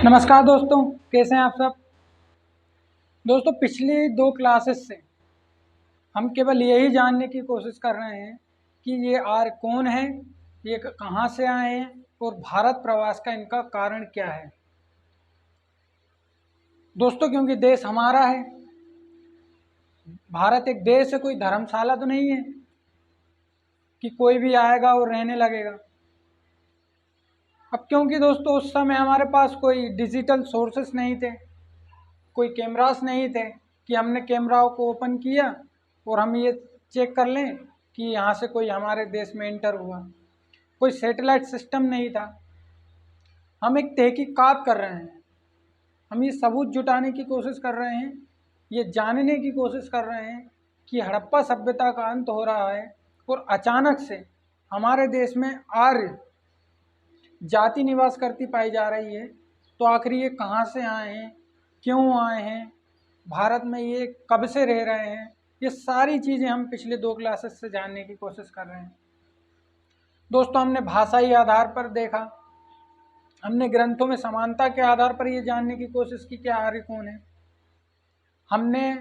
नमस्कार दोस्तों, कैसे हैं आप सब। दोस्तों, पिछली दो क्लासेस से हम केवल यही जानने की कोशिश कर रहे हैं कि ये आर्य कौन है, ये कहाँ से आए हैं और भारत प्रवास का इनका कारण क्या है। दोस्तों, क्योंकि देश हमारा है, भारत एक देश है, कोई धर्मशाला तो नहीं है कि कोई भी आएगा और रहने लगेगा। अब क्योंकि दोस्तों उस समय हमारे पास कोई डिजिटल सोर्सेस नहीं थे, कोई कैमरास नहीं थे कि हमने कैमराओं को ओपन किया और हम ये चेक कर लें कि यहाँ से कोई हमारे देश में एंटर हुआ। कोई सैटेलाइट सिस्टम नहीं था। हम एक तहकीकात कर रहे हैं, हम ये सबूत जुटाने की कोशिश कर रहे हैं, ये जानने की कोशिश कर रहे हैं कि हड़प्पा सभ्यता का अंत हो रहा है और अचानक से हमारे देश में आर्य जाति निवास करती पाई जा रही है। तो आखिर ये कहाँ से आए हैं, क्यों आए हैं, भारत में ये कब से रह रहे हैं, ये सारी चीज़ें हम पिछले दो क्लासेस से जानने की कोशिश कर रहे हैं। दोस्तों, हमने भाषाई आधार पर देखा, हमने ग्रंथों में समानता के आधार पर ये जानने की कोशिश की कि आर्य कौन है। हमने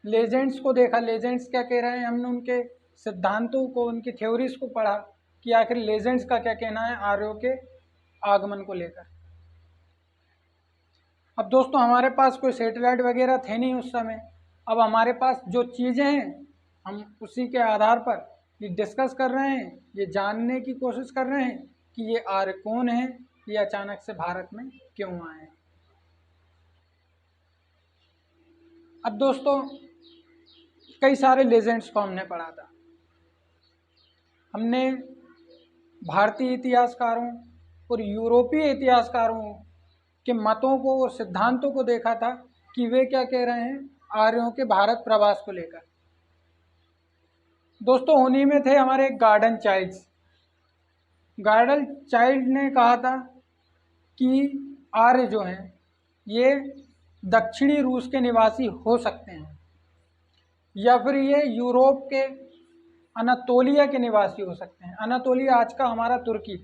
लेजेंड्स को देखा, लेजेंड्स क्या कह रहे हैं, हमने उनके सिद्धांतों को, उनकी थ्योरीज को पढ़ा कि आखिर लेजेंड्स का क्या कहना है आर्यों के आगमन को लेकर। अब दोस्तों, हमारे पास कोई सैटेलाइट वगैरह थे नहीं उस समय। अब हमारे पास जो चीज़ें हैं हम उसी के आधार पर ये डिस्कस कर रहे हैं, ये जानने की कोशिश कर रहे हैं कि ये आर्य कौन है, ये अचानक से भारत में क्यों आए हैं। अब दोस्तों, कई सारे लेजेंड्स को हमने पढ़ा था। हमने भारतीय इतिहासकारों और यूरोपीय इतिहासकारों के मतों को और सिद्धांतों को देखा था कि वे क्या कह रहे हैं आर्यों के भारत प्रवास को लेकर। दोस्तों, उन्हीं में थे हमारे गार्डन चाइल्ड्स। गार्डन चाइल्ड ने कहा था कि आर्य जो हैं ये दक्षिणी रूस के निवासी हो सकते हैं या फिर ये यूरोप के अनातोलिया के निवासी हो सकते हैं। अनातोलिया आज का हमारा तुर्की,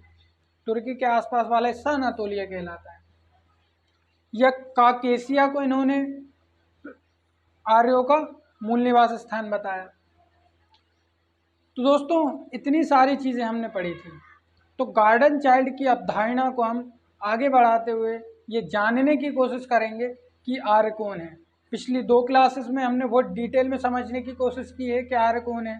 तुर्की के आसपास वाला हिस्सा अनातोलिया कहलाता है। या काकेशिया को इन्होंने आर्यों का मूल निवास स्थान बताया। तो दोस्तों, इतनी सारी चीज़ें हमने पढ़ी थी। तो गार्डन चाइल्ड की अवधारणा को हम आगे बढ़ाते हुए ये जानने की कोशिश करेंगे कि आर्य कौन है। पिछली दो क्लासेस में हमने बहुत डिटेल में समझने की कोशिश की है कि आर्य कौन है।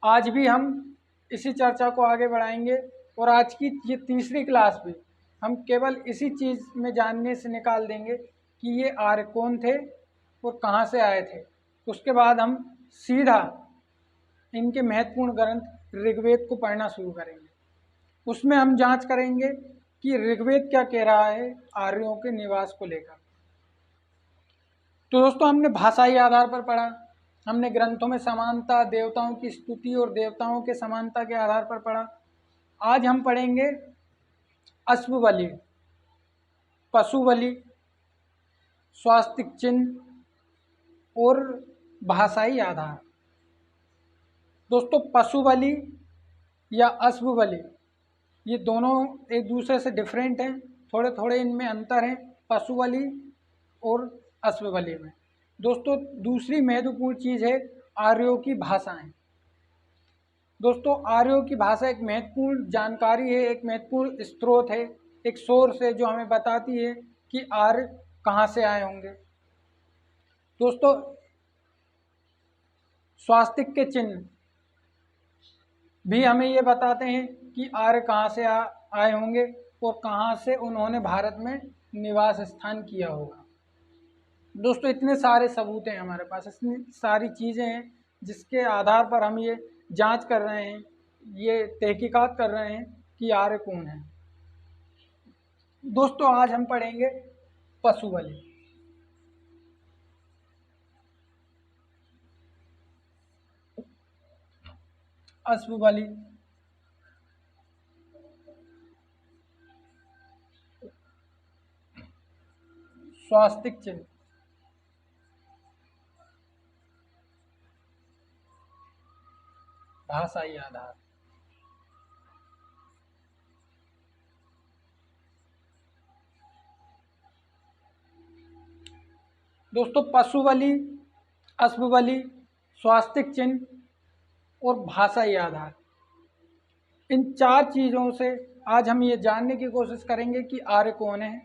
आज भी हम इसी चर्चा को आगे बढ़ाएंगे और आज की ये तीसरी क्लास भी हम केवल इसी चीज़ में जानने से निकाल देंगे कि ये आर्य कौन थे और कहाँ से आए थे। उसके बाद हम सीधा इनके महत्वपूर्ण ग्रंथ ऋग्वेद को पढ़ना शुरू करेंगे। उसमें हम जांच करेंगे कि ऋग्वेद क्या कह रहा है आर्यों के निवास को लेकर। तो दोस्तों, हमने भाषाई आधार पर पढ़ा, हमने ग्रंथों में समानता, देवताओं की स्तुति और देवताओं के समानता के आधार पर पढ़ा। आज हम पढ़ेंगे अश्व बलि, पशु बलि, स्वास्तिक चिन्ह और भाषाई आधार। दोस्तों, पशु बलि या अश्व बलि ये दोनों एक दूसरे से डिफरेंट हैं, थोड़े थोड़े इनमें अंतर हैं पशु बलि और अश्व बलि में। दोस्तों, दूसरी महत्वपूर्ण चीज़ है आर्यों की भाषाएं। दोस्तों, आर्यों की भाषा एक महत्वपूर्ण जानकारी है, एक महत्वपूर्ण स्रोत है, एक सोर्स है जो हमें बताती है कि आर्य कहाँ से आए होंगे। दोस्तों, स्वास्तिक के चिन्ह भी हमें ये बताते हैं कि आर्य कहाँ से आए होंगे और कहाँ से उन्होंने भारत में निवास स्थान किया होगा। दोस्तों, इतने सारे सबूत हैं हमारे पास, इतनी सारी चीज़ें हैं जिसके आधार पर हम ये जांच कर रहे हैं, ये तहकीकात कर रहे हैं कि आर्य कौन है। दोस्तों, आज हम पढ़ेंगे पशु बलि। अश्व बलि, स्वास्तिक चिन्ह, भाषाई आधार। दोस्तों पशु बलि, अश्व बलि, स्वास्तिक चिन्ह और भाषाई आधार, इन 4 चीज़ों से आज हम ये जानने की कोशिश करेंगे कि आर्य कौन है,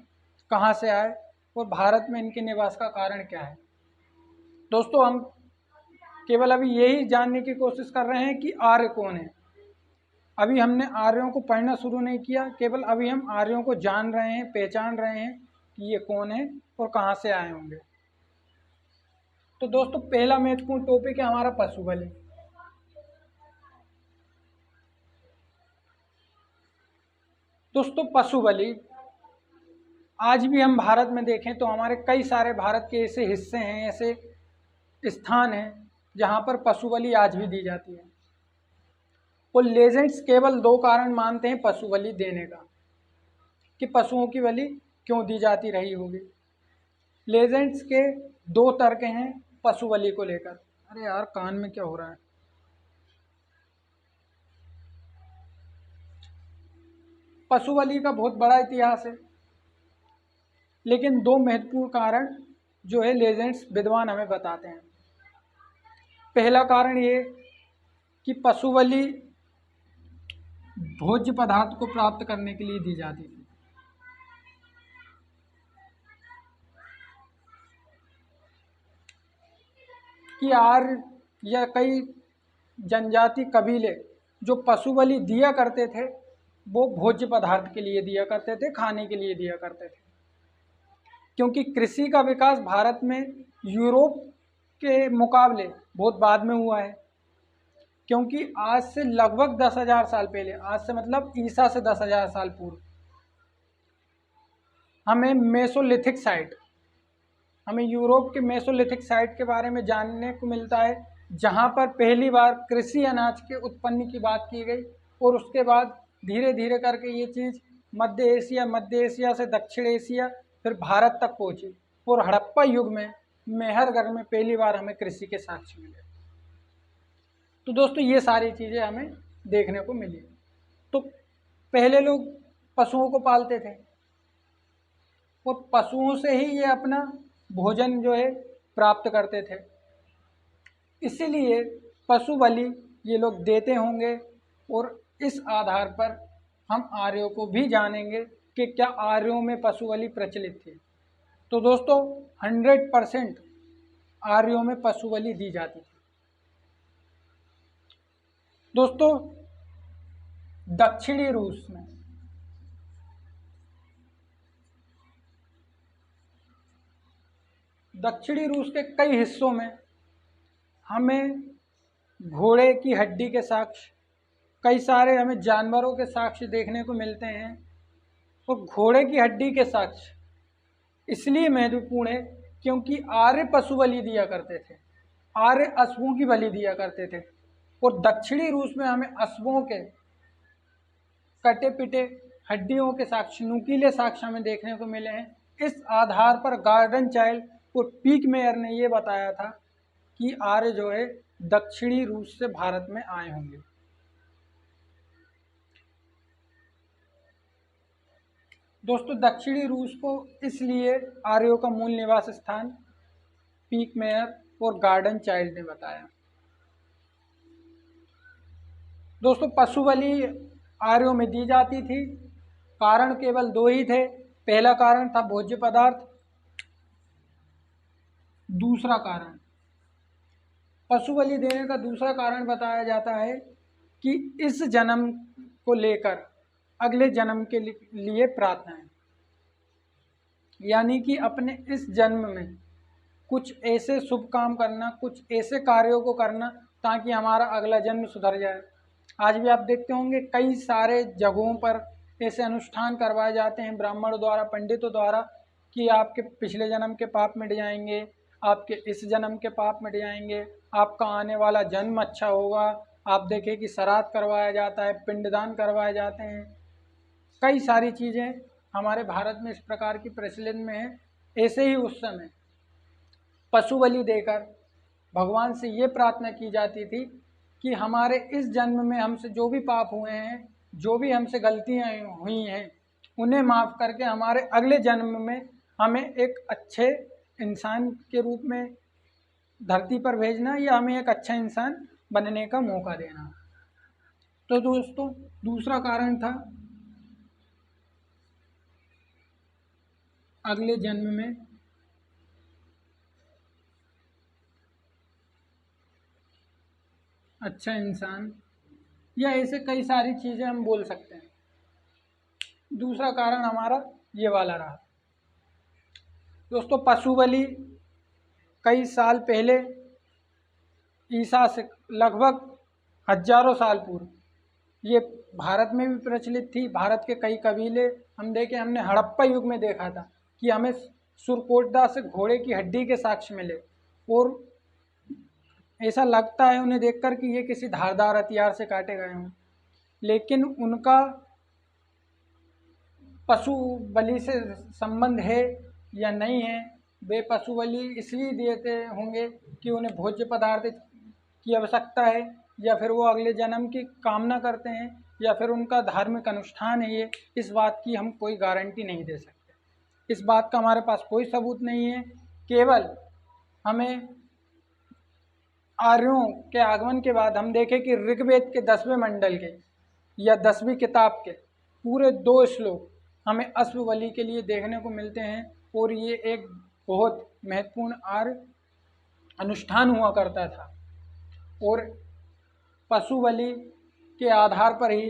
कहाँ से आए और भारत में इनके निवास का कारण क्या है। दोस्तों हम केवल अभी यही जानने की कोशिश कर रहे हैं कि आर्य कौन है। अभी हमने आर्यों को पढ़ना शुरू नहीं किया, केवल अभी हम आर्यों को जान रहे हैं, पहचान रहे हैं कि ये कौन है और कहाँ से आए होंगे। तो दोस्तों पहला महत्वपूर्ण टॉपिक है हमारा पशु बलि। दोस्तों पशु बलि आज भी हम भारत में देखें तो हमारे कई सारे भारत के ऐसे हिस्से हैं, ऐसे स्थान हैं जहाँ पर पशु बलि आज भी दी जाती है। और लेजेंड्स केवल 2 कारण मानते हैं पशु बलि देने का, कि पशुओं की बलि क्यों दी जाती रही होगी। लेजेंड्स के 2 तर्क हैं पशु बलि को लेकर। अरे यार कान में क्या हो रहा है। पशु बलि का बहुत बड़ा इतिहास है, लेकिन 2 महत्वपूर्ण कारण जो है लेजेंड्स विद्वान हमें बताते हैं। पहला कारण ये कि पशु बलि भोज्य पदार्थ को प्राप्त करने के लिए दी जाती थी। कि आर्य या कई जनजाति कबीले जो पशु बलि दिया करते थे वो भोज्य पदार्थ के लिए दिया करते थे, खाने के लिए दिया करते थे। क्योंकि कृषि का विकास भारत में यूरोप के मुकाबले बहुत बाद में हुआ है। क्योंकि आज से लगभग 10,000 साल पहले, आज से मतलब ईसा से 10,000 साल पूर्व, हमें मेसोलिथिक साइट, हमें यूरोप के मेसोलिथिक साइट के बारे में जानने को मिलता है, जहाँ पर पहली बार कृषि अनाज के उत्पन्न की बात की गई। और उसके बाद धीरे धीरे करके ये चीज़ मध्य एशिया से दक्षिण एशिया फिर भारत तक पहुँची। और हड़प्पा युग में मेहरगढ़ में पहली बार हमें कृषि के साक्ष्य मिले। तो दोस्तों ये सारी चीज़ें हमें देखने को मिली। तो पहले लोग पशुओं को पालते थे और पशुओं से ही ये अपना भोजन जो है प्राप्त करते थे, इसीलिए पशु बलि ये लोग देते होंगे। और इस आधार पर हम आर्यों को भी जानेंगे कि क्या आर्यों में पशु बलि प्रचलित थी। तो दोस्तों 100% आर्यों में पशु बलि दी जाती थी। दोस्तों दक्षिणी रूस में दक्षिणी रूस के कई हिस्सों में हमें घोड़े की हड्डी के साक्ष्य, कई सारे हमें जानवरों के साक्ष्य देखने को मिलते हैं। और घोड़े की हड्डी के साक्ष्य इसलिए महत्वपूर्ण है क्योंकि आर्य पशु बलि दिया करते थे, आर्य अश्वों की बलि दिया करते थे। और दक्षिणी रूस में हमें अश्वों के कटे पिटे हड्डियों के साक्ष्य, नुकीले साक्ष्य हमें देखने को मिले हैं। इस आधार पर गार्डन चाइल्ड और पीक मेयर ने यह बताया था कि आर्य जो है दक्षिणी रूस से भारत में आए होंगे। दोस्तों दक्षिणी रूस को इसलिए आर्यों का मूल निवास स्थान पीक मेयर और गार्डन चाइल्ड ने बताया। दोस्तों पशु बलि आर्यों में दी जाती थी, कारण केवल 2 ही थे। पहला कारण था भोज्य पदार्थ, दूसरा कारण पशु बलि देने का दूसरा कारण बताया जाता है कि इस जन्म को लेकर अगले जन्म के लिए प्रार्थना है। यानी कि अपने इस जन्म में कुछ ऐसे शुभ काम करना, कुछ ऐसे कार्यों को करना ताकि हमारा अगला जन्म सुधर जाए। आज भी आप देखते होंगे कई सारे जगहों पर ऐसे अनुष्ठान करवाए जाते हैं ब्राह्मणों द्वारा, पंडितों द्वारा, कि आपके पिछले जन्म के पाप मिट जाएंगे, आपके इस जन्म के पाप मिट जाएंगे, आपका आने वाला जन्म अच्छा होगा। आप देखें कि श्राद्ध करवाया जाता है, पिंडदान करवाए जाते हैं, कई सारी चीज़ें हमारे भारत में इस प्रकार की प्रचलन में है। ऐसे ही उस समय पशु बलि देकर भगवान से ये प्रार्थना की जाती थी कि हमारे इस जन्म में हमसे जो भी पाप हुए हैं, जो भी हमसे गलतियाँ हुई हैं, उन्हें माफ़ करके हमारे अगले जन्म में हमें एक अच्छे इंसान के रूप में धरती पर भेजना या हमें एक अच्छा इंसान बनने का मौका देना। तो दोस्तों दूसरा कारण था अगले जन्म में अच्छा इंसान, या ऐसे कई सारी चीज़ें हम बोल सकते हैं। दूसरा कारण हमारा ये वाला रहा। दोस्तों पशु बलि कई साल पहले, ईसा से लगभग हजारों साल पूर्व ये भारत में भी प्रचलित थी। भारत के कई कबीले हम देखें, हमने हड़प्पा युग में देखा था कि हमें सुरकोटदा से घोड़े की हड्डी के साक्ष्य मिले, और ऐसा लगता है उन्हें देखकर कि ये किसी धारदार हथियार से काटे गए हों। लेकिन उनका पशु बलि से संबंध है या नहीं है, वे पशु बलि इसलिए देते होंगे कि उन्हें भोज्य पदार्थ की आवश्यकता है, या फिर वो अगले जन्म की कामना करते हैं, या फिर उनका धार्मिक अनुष्ठान है। ये इस बात की हम कोई गारंटी नहीं दे सकते। इस बात का हमारे पास कोई सबूत नहीं है। केवल हमें आर्यों के आगमन के बाद हम देखें कि ऋग्वेद के 10वें मंडल के या 10वीं किताब के पूरे 2 श्लोक हमें अश्व बलि के लिए देखने को मिलते हैं, और ये एक बहुत महत्वपूर्ण आर्य अनुष्ठान हुआ करता था। और पशु बलि के आधार पर ही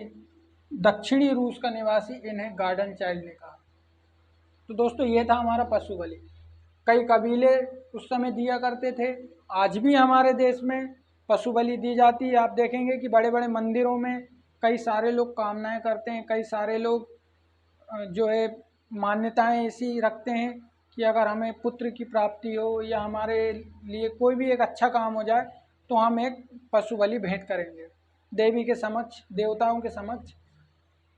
दक्षिणी रूस का निवासी इन्हें गार्डन चाइल्ड ने कहा। तो दोस्तों ये था हमारा पशु बलि। कई कबीले उस समय दिया करते थे, आज भी हमारे देश में पशु बलि दी जाती है। आप देखेंगे कि बड़े बड़े मंदिरों में कई सारे लोग कामनाएं करते हैं, कई सारे लोग जो है मान्यताएं ऐसी रखते हैं कि अगर हमें पुत्र की प्राप्ति हो या हमारे लिए कोई भी एक अच्छा काम हो जाए तो हम एक पशु बलि भेंट करेंगे देवी के समक्ष, देवताओं के समक्ष।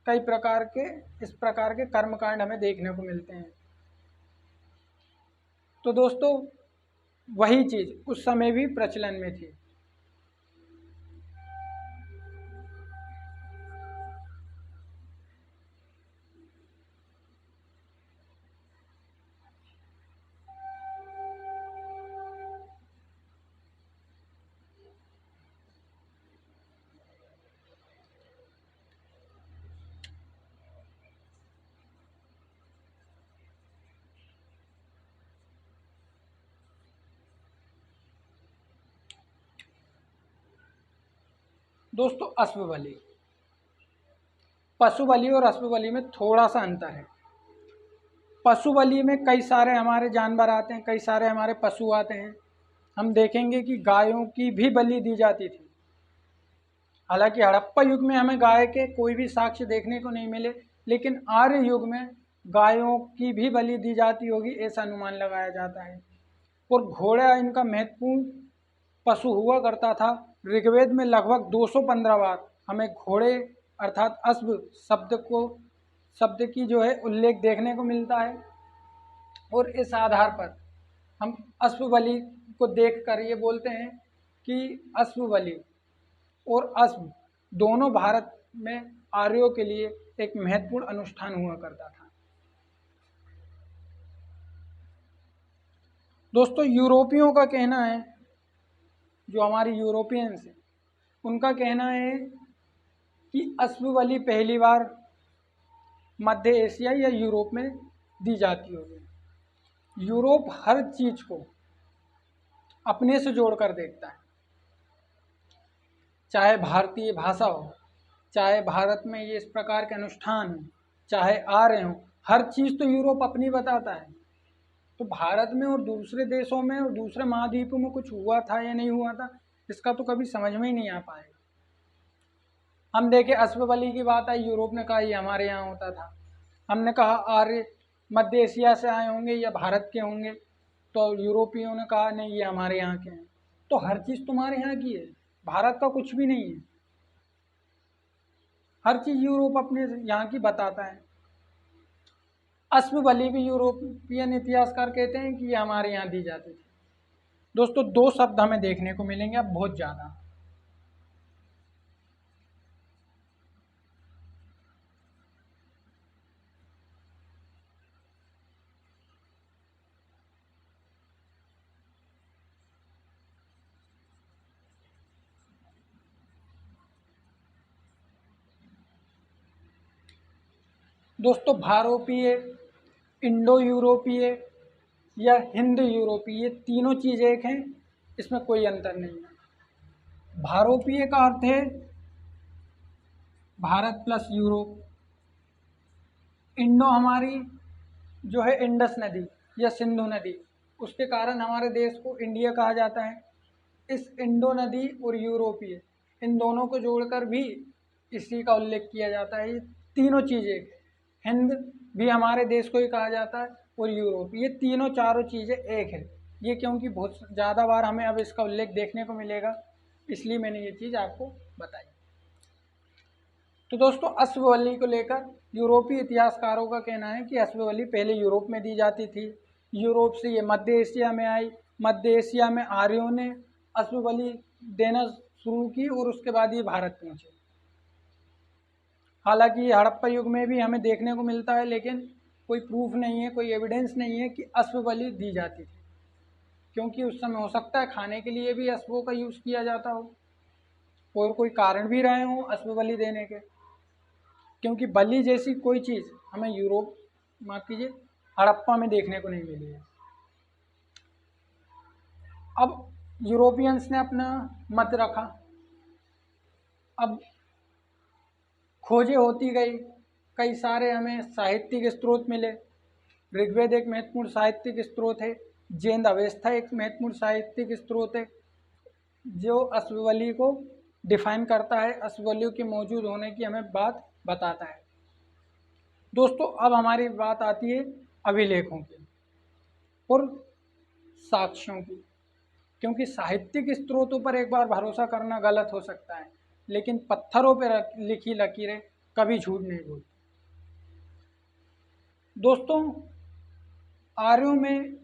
कई प्रकार के इस प्रकार के कर्मकांड हमें देखने को मिलते हैं। तो दोस्तों वही चीज़ उस समय भी प्रचलन में थी। दोस्तों अश्व बलि, पशु बलि और अश्व बलि में थोड़ा सा अंतर है। पशु बलि में कई सारे हमारे जानवर आते हैं, कई सारे हमारे पशु आते हैं। हम देखेंगे कि गायों की भी बलि दी जाती थी। हालांकि हड़प्पा युग में हमें गाय के कोई भी साक्ष्य देखने को नहीं मिले, लेकिन आर्य युग में गायों की भी बलि दी जाती होगी ऐसा अनुमान लगाया जाता है। और घोड़ा इनका महत्वपूर्ण पशु हुआ करता था। ऋग्वेद में लगभग 215 बार हमें घोड़े अर्थात अश्व शब्द की जो है उल्लेख देखने को मिलता है। और इस आधार पर हम अश्व बलि को देखकर ये बोलते हैं कि अश्व बलि और अश्व दोनों भारत में आर्यों के लिए एक महत्वपूर्ण अनुष्ठान हुआ करता था। दोस्तों यूरोपियों का कहना है, जो हमारी यूरोपियंस हैं उनका कहना है कि अश्व बलि पहली बार मध्य एशिया या यूरोप में दी जाती होगी। यूरोप हर चीज को अपने से जोड़कर देखता है, चाहे भारतीय भाषा हो, चाहे भारत में ये इस प्रकार के अनुष्ठान हो, चाहे आर्य हो, हर चीज़ तो यूरोप अपनी बताता है। तो भारत में और दूसरे देशों में और दूसरे महाद्वीपों में कुछ हुआ था या नहीं हुआ था, इसका तो कभी समझ में ही नहीं आ पाएगा। हम देखें अश्व बलि की बात आई, यूरोप ने कहा ये हमारे यहाँ होता था। हमने कहा आर्य मध्य एशिया से आए होंगे या भारत के होंगे, तो यूरोपियों ने कहा नहीं ये हमारे यहाँ के हैं। तो हर चीज़ तुम्हारे यहाँ की है, भारत का कुछ भी नहीं है। हर चीज़ यूरोप अपने यहाँ की बताता है। अश्व बलि भी यूरोपियन इतिहासकार कहते हैं कि ये हमारे यहाँ दी जाती थी। दोस्तों 2 शब्द हमें देखने को मिलेंगे अब बहुत ज़्यादा। दोस्तों भारोपीय, इंडो यूरोपीय या हिंद यूरोपीय, ये तीनों चीज़ एक हैं, इसमें कोई अंतर नहीं है। भारोपीय का अर्थ है भारत प्लस यूरोप। इंडो हमारी जो है इंडस नदी या सिंधु नदी, उसके कारण हमारे देश को इंडिया कहा जाता है। इस इंडो नदी और यूरोपीय, इन दोनों को जोड़कर भी इसी का उल्लेख किया जाता है। ये तीनों चीज़ें, हिंद भी हमारे देश को ही कहा जाता है और यूरोप, ये तीनों चारों चीज़ें एक है। ये क्योंकि बहुत ज़्यादा बार हमें अब इसका उल्लेख देखने को मिलेगा, इसलिए मैंने ये चीज़ आपको बताई। तो दोस्तों अश्ववल्ली को लेकर यूरोपीय इतिहासकारों का कहना है कि अश्ववल्ली पहले यूरोप में दी जाती थी, यूरोप से ये मध्य एशिया में आई, मध्य एशिया में आर्यों ने अश्वबलि देना शुरू की और उसके बाद ये भारत पहुँचे। हालांकि हड़प्पा युग में भी हमें देखने को मिलता है, लेकिन कोई प्रूफ नहीं है, कोई एविडेंस नहीं है कि अश्वबलि दी जाती थी, क्योंकि उस समय हो सकता है खाने के लिए भी अश्वों का यूज़ किया जाता हो और कोई कारण भी रहे हों अश्वबलि देने के, क्योंकि बलि जैसी कोई चीज़ हमें यूरोप, माफ कीजिए, हड़प्पा में देखने को नहीं मिली है। अब यूरोपियंस ने अपना मत रखा, अब खोजें होती गई, कई सारे हमें साहित्यिक स्रोत मिले। ऋग्वेद एक महत्वपूर्ण साहित्यिक स्रोत है, जैन अवेस्था एक महत्वपूर्ण साहित्यिक स्रोत है जो अश्वबलि को डिफाइन करता है, अश्वबलियों के मौजूद होने की हमें बात बताता है। दोस्तों अब हमारी बात आती है अभिलेखों की और साक्ष्यों की, क्योंकि साहित्यिक स्रोतों पर एक बार भरोसा करना गलत हो सकता है, लेकिन पत्थरों पर लिखी लकीरें कभी झूठ नहीं बोलती। दोस्तों आर्यों में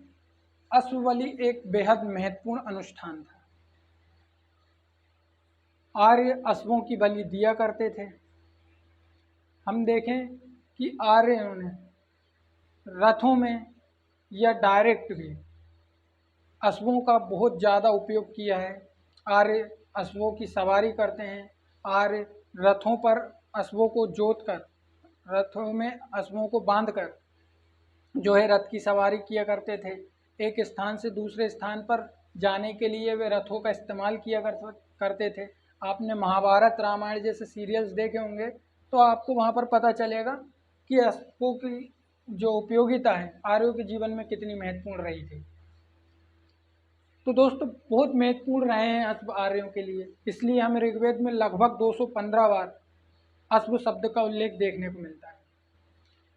अश्वबलि एक बेहद महत्वपूर्ण अनुष्ठान था। आर्य अश्वों की बलि दिया करते थे। हम देखें कि आर्यों ने रथों में या डायरेक्ट भी अश्वों का बहुत ज़्यादा उपयोग किया है। आर्य अश्वों की सवारी करते हैं, आर्य रथों पर अश्वों को जोत कर, रथों में अश्वों को बांधकर जो है रथ की सवारी किया करते थे। एक स्थान से दूसरे स्थान पर जाने के लिए वे रथों का इस्तेमाल किया करते थे। आपने महाभारत रामायण जैसे सीरियल्स देखे होंगे तो आपको वहाँ पर पता चलेगा कि अश्वों की जो उपयोगिता है आर्यों के जीवन में कितनी महत्वपूर्ण रही थी। तो दोस्तों बहुत महत्वपूर्ण रहे हैं अश्व आर्यों के लिए, इसलिए हमें ऋग्वेद में लगभग 215 बार अश्व शब्द का उल्लेख देखने को मिलता है।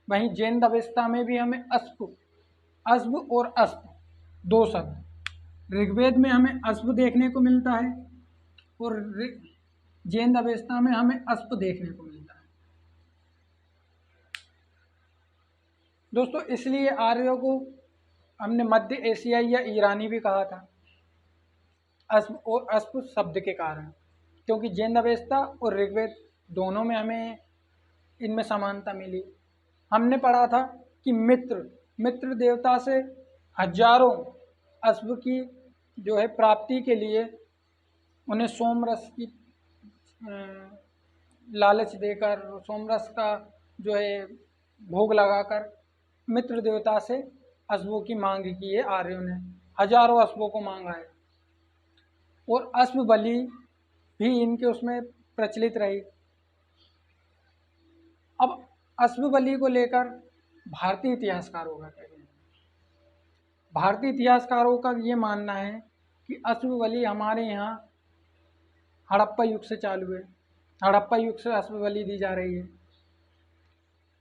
वहीं जैन अवेस्ता में भी हमें अश्व और अश्व दो शब्द, ऋग्वेद में हमें अश्व देखने को मिलता है और जैन अवेस्ता में हमें अश्व देखने को मिलता है। दोस्तों इसलिए आर्यों को हमने मध्य एशियाई या ईरानी भी कहा था अश्व और अश्व शब्द के कारण, क्योंकि जैन अवेस्ता और ऋग्वेद दोनों में हमें इनमें समानता मिली। हमने पढ़ा था कि मित्र देवता से हजारों अश्व की जो है प्राप्ति के लिए उन्हें सोमरस की लालच देकर, सोमरस का जो है भोग लगाकर मित्र देवता से अश्वों की मांग की है। आर्यों ने हजारों अश्वों को मांगा है और अश्व बलि भी इनके उसमें प्रचलित रही। अब अश्व बलि को लेकर भारतीय इतिहासकारों का क्या कहना है? भारतीय इतिहासकारों का ये मानना है कि अश्व बलि हमारे यहाँ हड़प्पा युग से चालू है, हड़प्पा युग से अश्व बलि दी जा रही है,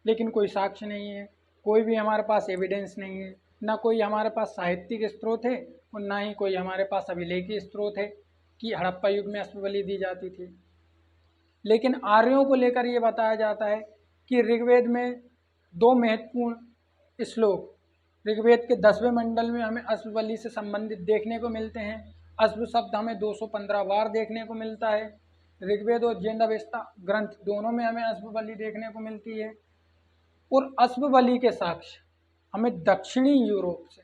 लेकिन कोई साक्ष्य नहीं है, कोई भी हमारे पास एविडेंस नहीं है, ना कोई हमारे पास साहित्यिक स्रोत है और ना ही कोई हमारे पास अभिलेखीय स्रोत है कि हड़प्पा युग में अश्व बलि दी जाती थी। लेकिन आर्यों को लेकर ये बताया जाता है कि ऋग्वेद में दो महत्वपूर्ण श्लोक ऋग्वेद के 10वें मंडल में हमें अश्व बलि से संबंधित देखने को मिलते हैं। अश्व शब्द हमें 215 बार देखने को मिलता है। ऋग्वेद और जैन अवेस्ता ग्रंथ दोनों में हमें अश्व बलि देखने को मिलती है और अश्व बलि के साक्ष्य हमें दक्षिणी यूरोप से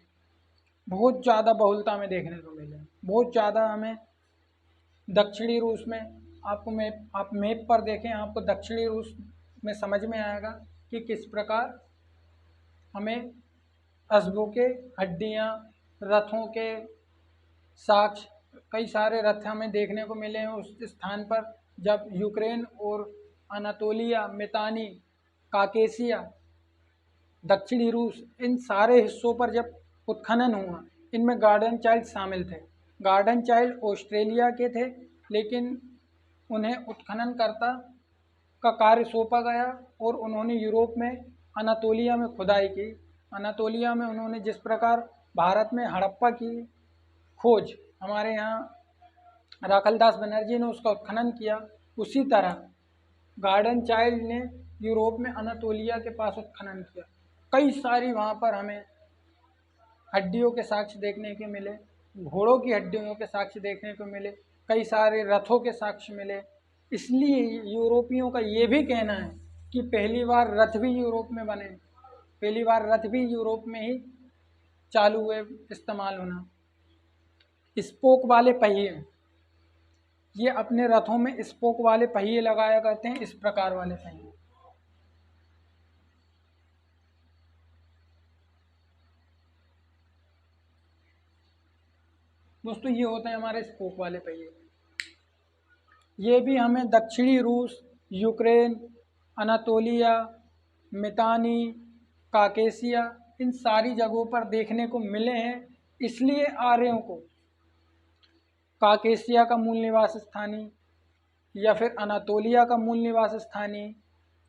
बहुत ज़्यादा बहुलता में देखने को मिले। बहुत ज़्यादा हमें दक्षिणी रूस में, आप मैप पर देखें, आपको दक्षिणी रूस में समझ में आएगा कि किस प्रकार हमें अश्वों के हड्डियाँ, रथों के साक्ष्य, कई सारे रथ हमें देखने को मिले हैं उस स्थान पर, जब यूक्रेन और अनातोलिया, मितानी, काकेशिया, दक्षिणी रूस, इन सारे हिस्सों पर जब उत्खनन हुआ, इनमें गार्डन चाइल्ड शामिल थे। गार्डन चाइल्ड ऑस्ट्रेलिया के थे, लेकिन उन्हें उत्खननकर्ता का कार्य सौंपा गया और उन्होंने यूरोप में अनातोलिया में खुदाई की। अनातोलिया में उन्होंने जिस प्रकार भारत में हड़प्पा की खोज हमारे यहाँ राखलदास बनर्जी ने उसका उत्खनन किया, उसी तरह गार्डन चाइल्ड ने यूरोप में अनातोलिया के पास उत्खनन किया। कई सारी वहाँ पर हमें हड्डियों के साक्ष्य देखने के मिले, घोड़ों की हड्डियों के साक्ष्य देखने को मिले, कई सारे रथों के साक्ष्य मिले। इसलिए यूरोपियों का ये भी कहना है कि पहली बार रथ भी यूरोप में बने, पहली बार रथ भी यूरोप में ही चालू हुए इस्तेमाल होना। स्पोक वाले पहिए, ये अपने रथों में स्पोक वाले पहिए लगाया करते हैं, इस प्रकार वाले पहिए। दोस्तों ये होते हैं हमारे स्पोक वाले पहिए। ये भी हमें दक्षिणी रूस, यूक्रेन, अनातोलिया, मितानी, काकेशिया, इन सारी जगहों पर देखने को मिले हैं। इसलिए आर्यों को काकेशिया का मूल निवास स्थानीय, या फिर अनातोलिया का मूल निवास स्थानीय,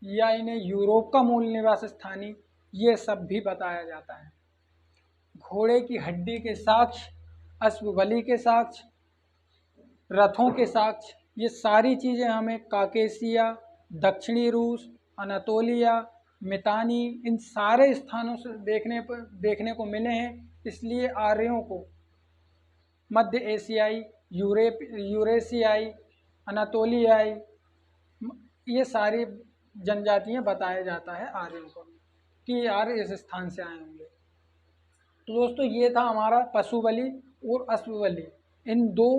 या इन्हें यूरोप का मूल निवास स्थानीय, ये सब भी बताया जाता है। घोड़े की हड्डी के साक्ष्य, अश्वबलि के साक्ष्य, रथों के साक्ष्य, ये सारी चीज़ें हमें काकेशिया, दक्षिणी रूस, अनातोलिया, मितानी, इन सारे स्थानों से देखने को मिले हैं। इसलिए आर्यों को मध्य एशियाई, यूरेशियाई, अनातोलियाई, ये सारी जनजातियाँ बताया जाता है आर्यों को कि आर्य इस स्थान से आए होंगे। तो दोस्तों ये था हमारा पशु बलि और अश्व बलि। इन दो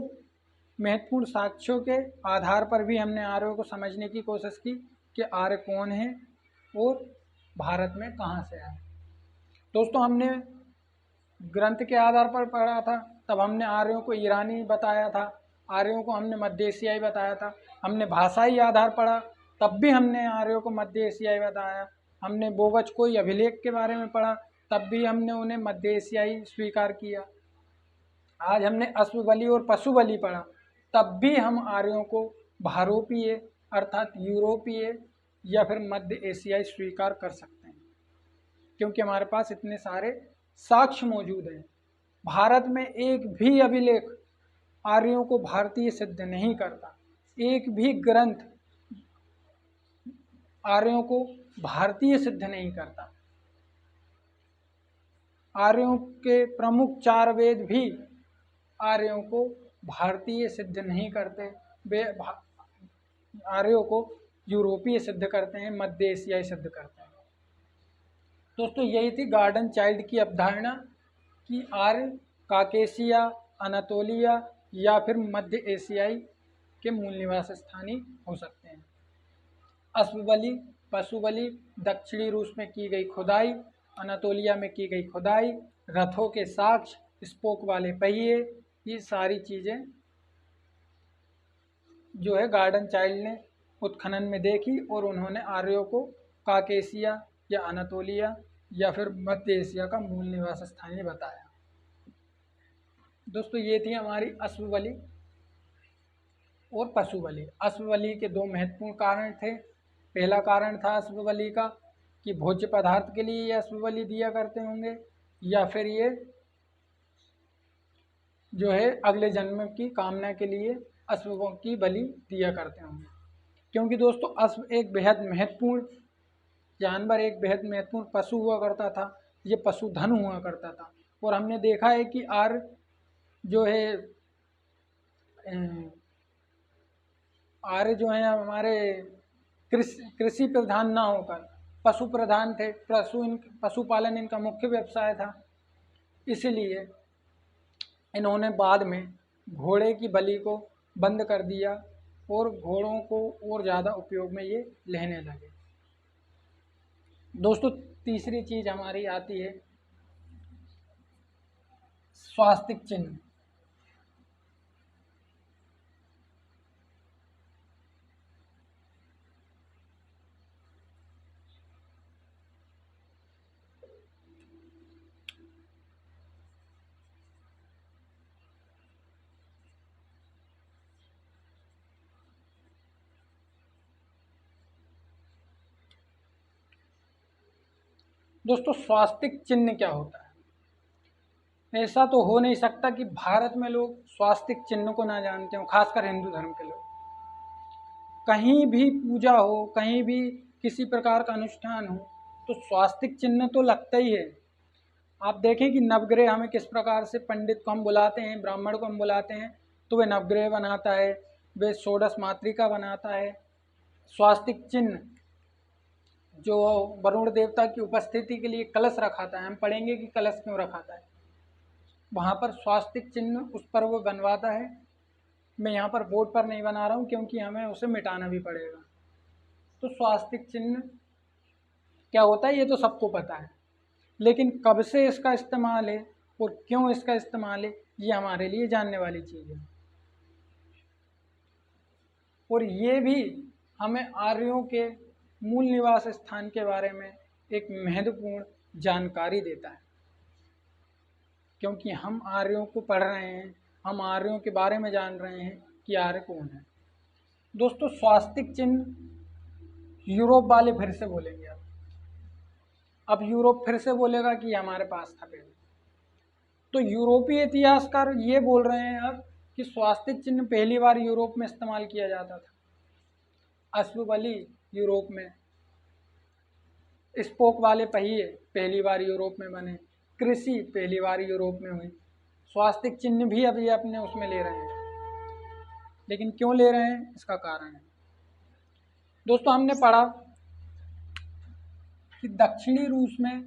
महत्वपूर्ण साक्ष्यों के आधार पर भी हमने आर्यों को समझने की कोशिश की कि आर्य कौन है और भारत में कहाँ से आए। दोस्तों हमने ग्रंथ के आधार पर पढ़ा था, तब हमने आर्यों को ईरानी बताया था, आर्यों को हमने मध्य एशियाई बताया था। हमने भाषाई आधार पढ़ा, तब भी हमने आर्यों को मध्य एशियाई बताया। हमने बोगच कोई अभिलेख के बारे में पढ़ा, तब भी हमने उन्हें मध्य एशियाई स्वीकार किया। आज हमने अश्व बलि और पशु बलि पढ़ा, तब भी हम आर्यों को भारोपीय अर्थात यूरोपीय या फिर मध्य एशियाई स्वीकार कर सकते हैं, क्योंकि हमारे पास इतने सारे साक्ष्य मौजूद हैं। भारत में एक भी अभिलेख आर्यों को भारतीय सिद्ध नहीं करता, एक भी ग्रंथ आर्यों को भारतीय सिद्ध नहीं करता। आर्यों के प्रमुख 4 वेद भी आर्यों को भारतीय सिद्ध नहीं करते, वे आर्यों को यूरोपीय सिद्ध करते हैं, मध्य एशियाई सिद्ध करते हैं। दोस्तों यही थी गार्डन चाइल्ड की अवधारणा कि आर्य काकेशिया, अनातोलिया या फिर मध्य एशियाई के मूल निवास स्थानीय हो सकते हैं। अश्व बलि, पशु बलि दक्षिणी रूस में की गई खुदाई, अनातोलिया में की गई खुदाई, रथों के साक्ष्य, स्पोक वाले पहिए, ये सारी चीज़ें जो है गार्डन चाइल्ड ने उत्खनन में देखी और उन्होंने आर्यों को काकेशिया या अनातोलिया या फिर मध्य एशिया का मूल निवास स्थानीय बताया। दोस्तों ये थी हमारी अश्व बलि और पशु बलि। अश्व बलि के 2 महत्वपूर्ण कारण थे। पहला कारण था अश्व बलि का कि भोज्य पदार्थ के लिए ये अश्व बलि दिया करते होंगे, या फिर ये जो है अगले जन्म की कामना के लिए अश्वों की बलि दिया करते होंगे। क्योंकि दोस्तों अश्व एक बेहद महत्वपूर्ण जानवर, एक बेहद महत्वपूर्ण पशु हुआ करता था, ये पशुधन हुआ करता था। और हमने देखा है कि आर्य जो है आर्य जो है हमारे कृषि प्रधान ना होकर पशु प्रधान थे। पशुपालन इनका मुख्य व्यवसाय था। इसलिए इन्होंने बाद में घोड़े की बलि को बंद कर दिया और घोड़ों को और ज़्यादा उपयोग में ये लेने लगे। दोस्तों तीसरी चीज हमारी आती है स्वास्तिक चिन्ह। दोस्तों स्वास्तिक चिन्ह क्या होता है? ऐसा तो हो नहीं सकता कि भारत में लोग स्वास्तिक चिन्ह को ना जानते हो, खासकर हिंदू धर्म के लोग। कहीं भी पूजा हो, कहीं भी किसी प्रकार का अनुष्ठान हो, तो स्वास्तिक चिन्ह तो लगता ही है। आप देखें कि नवग्रह हमें किस प्रकार से पंडित को हम बुलाते हैं, ब्राह्मण को हम बुलाते हैं, तो वह नवग्रह बनाता है, वह षोडश मातृका बनाता है। स्वास्तिक चिन्ह जो वरुण देवता की उपस्थिति के लिए कलश रखाता है, हम पढ़ेंगे कि कलश क्यों रखाता है, वहाँ पर स्वास्तिक चिन्ह उस पर वो बनवाता है। मैं यहाँ पर बोर्ड पर नहीं बना रहा हूँ क्योंकि हमें उसे मिटाना भी पड़ेगा। तो स्वास्तिक चिन्ह क्या होता है ये तो सबको पता है, लेकिन कब से इसका इस्तेमाल है और क्यों इसका इस्तेमाल है, ये हमारे लिए जानने वाली चीज़ है। और ये भी हमें आर्यों के मूल निवास स्थान के बारे में एक महत्वपूर्ण जानकारी देता है, क्योंकि हम आर्यों को पढ़ रहे हैं, हम आर्यों के बारे में जान रहे हैं कि आर्य कौन है। दोस्तों स्वास्तिक चिन्ह यूरोप वाले फिर से बोलेंगे, अब यूरोप फिर से बोलेगा कि हमारे पास था पहले। तो यूरोपीय इतिहासकार ये बोल रहे हैं अब कि स्वास्तिक चिन्ह पहली बार यूरोप में इस्तेमाल किया जाता था। अश्वबलि यूरोप में, स्पोक वाले पहिए पहली बार यूरोप में बने, कृषि पहली बार यूरोप में हुई, स्वास्तिक चिन्ह भी अब ये अपने उसमें ले रहे हैं। लेकिन क्यों ले रहे हैं, इसका कारण है। दोस्तों हमने पढ़ा कि दक्षिणी रूस में